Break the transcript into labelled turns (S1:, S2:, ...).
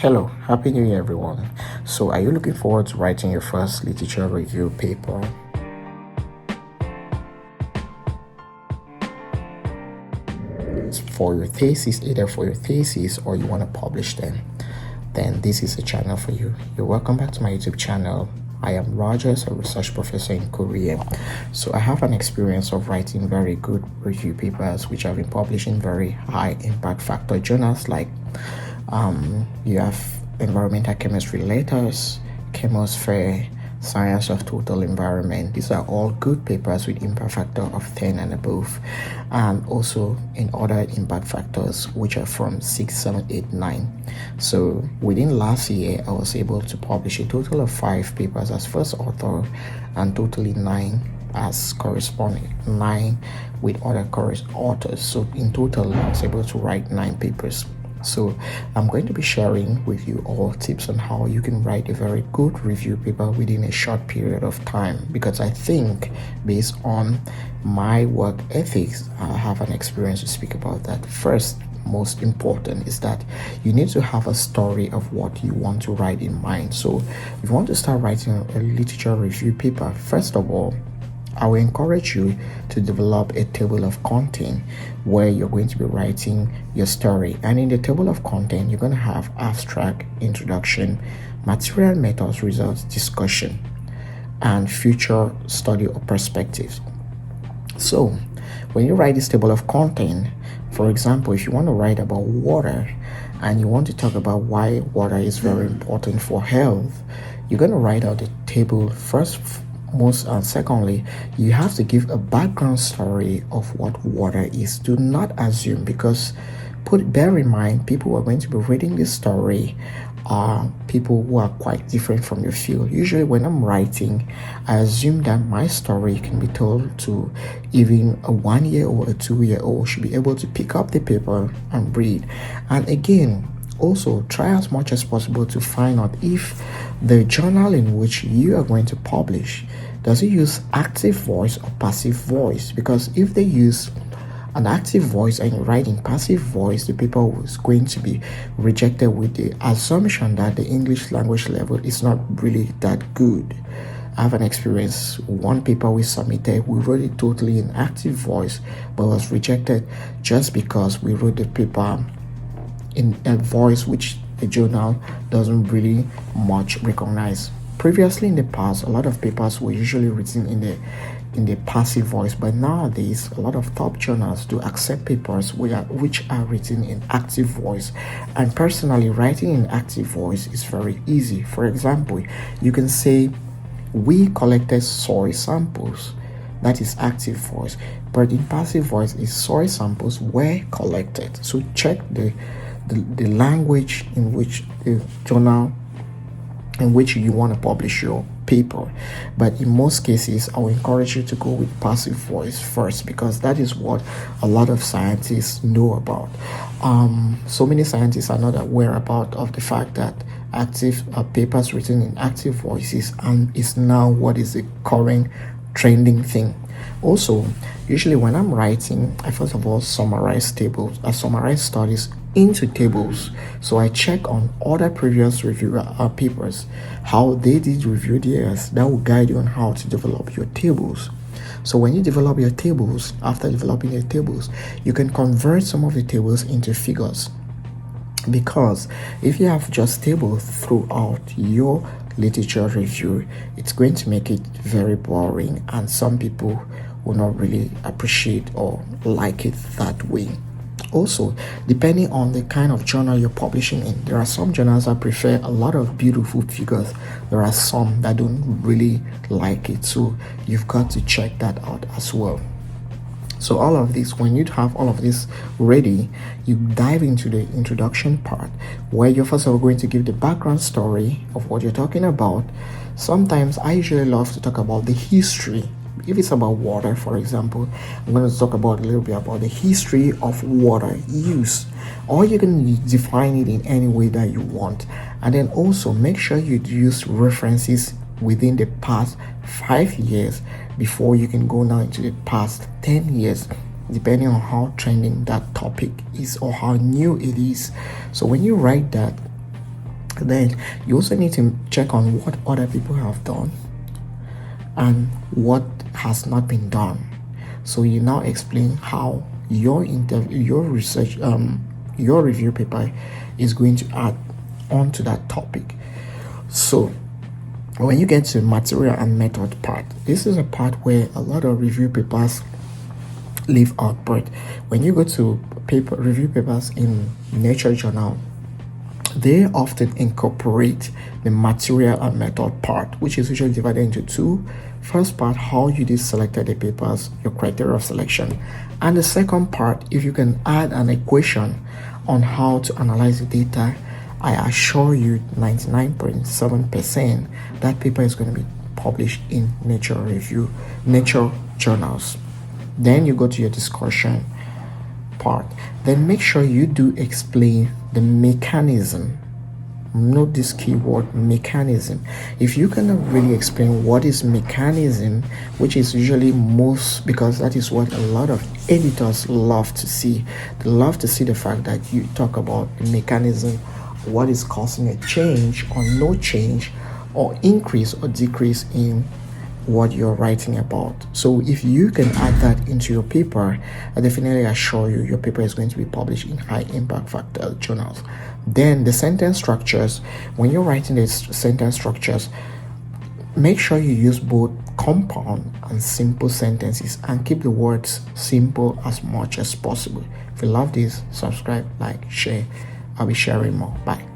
S1: Hello, Happy New Year, everyone. So, are you looking forward to writing your first literature review paper? For your thesis, either for your thesis or you want to publish them, then this is a channel for you. You're welcome back to my YouTube channel. I am Rogers, a research professor in Korea. So I have an experience of writing very good review papers, which have been published in very high impact factor journals like you have Environmental Chemistry Letters, Chemosphere, Science of Total Environment. These are all good papers with impact factor of 10 and above, and also in other impact factors which are from 6, 7, 8, 9. So within last year, I was able to publish a total of 5 papers as first author and totally 9 as corresponding, 9 with other authors. So in total, I was able to write 9 papers. So I'm going to be sharing with you all tips on how you can write a very good review paper within a short period of time, because I think based on my work ethics, I have an experience to speak about that. First, most important is that you need to have a story of what you want to write in mind. So if you want to start writing a literature review paper, first of all, I will encourage you to develop a table of content where you're going to be writing your story. And in the table of content, you're going to have abstract, introduction, material, methods, results, discussion, and future study or perspectives. So when you write this table of content, for example, if you want to write about water and you want to talk about why water is very important for health, you're going to write out the table first. Most and secondly, you have to give a background story of what water is. Do not assume, because bear in mind, people who are going to be reading this story are people who are quite different from your field. Usually when I'm writing, I assume that my story can be told to even a 1-year-old or a 2-year-old should be able to pick up the paper and read. And again, also try as much as possible to find out if the journal in which you are going to publish, does it use active voice or passive voice? Because if they use an active voice and you're writing passive voice, the paper is going to be rejected with the assumption that the English language level is not really that good. I have an experience. One paper we submitted, we wrote it totally in active voice, but was rejected just because we wrote the paper in a voice which the journal doesn't really much recognize. Previously in the past, a lot of papers were usually written in the passive voice, but nowadays a lot of top journals do accept papers which are written in active voice. And personally, writing in active voice is very easy. For example, you can say, we collected soil samples. That is active voice. But in passive voice is soil samples were collected. So check the language in which the journal in which you want to publish your paper. But in most cases, I will encourage you to go with passive voice first, because that is what a lot of scientists know about. So many scientists are not aware of the fact that active papers written in active voices and is now what is the current trending thing. Also, usually when I'm writing, I first of all summarize studies into tables. So I check on other previous reviewer papers, how they did review theirs. That will guide you on how to develop your tables. So when you develop your tables, after developing your tables, you can convert some of the tables into figures. Because if you have just tables throughout your literature review, it's going to make it very boring, and some people will not really appreciate or like it that way. Also, depending on the kind of journal you're publishing in, there are some journals that prefer a lot of beautiful figures. There are some that don't really like it. So you've got to check that out as well. So all of this, when you have all of this ready, you dive into the introduction part, where you're first of all going to give the background story of what you're talking about. Sometimes I usually love to talk about the history. If it's about water, for example, I'm going to talk about a little bit about the history of water use, or you can define it in any way that you want. And then also make sure you use references within the past 5 years before you can go now into the past 10 years, depending on how trending that topic is or how new it is. So when you write that, Then you also need to check on what other people have done and what has not been done. So you now explain how your research, your review paper is going to add on to that topic. So when you get to material and method part, this is a part where a lot of review papers leave out. But when you go to review papers in Nature journal, they often incorporate the material and method part, which is usually divided into two. First part, how you did selected the papers, your criteria of selection, and the second part, if you can add an equation on how to analyze the data, I assure you 99.7% that paper is going to be published in Nature journals. Then you go to your discussion part. Then make sure you do explain the mechanism. Note this keyword, mechanism. If you cannot really explain what is mechanism, which is usually most, because that is what a lot of editors love to see. They love to see the fact that you talk about the mechanism, what is causing a change or no change, or increase or decrease in what you're writing about. So if you can add that into your paper, I definitely assure you your paper is going to be published in high impact factor journals. Then the sentence structures, when you're writing the sentence structures, make sure you use both compound and simple sentences and keep the words simple as much as possible. If you love this, subscribe, like, share. I'll be sharing more. Bye.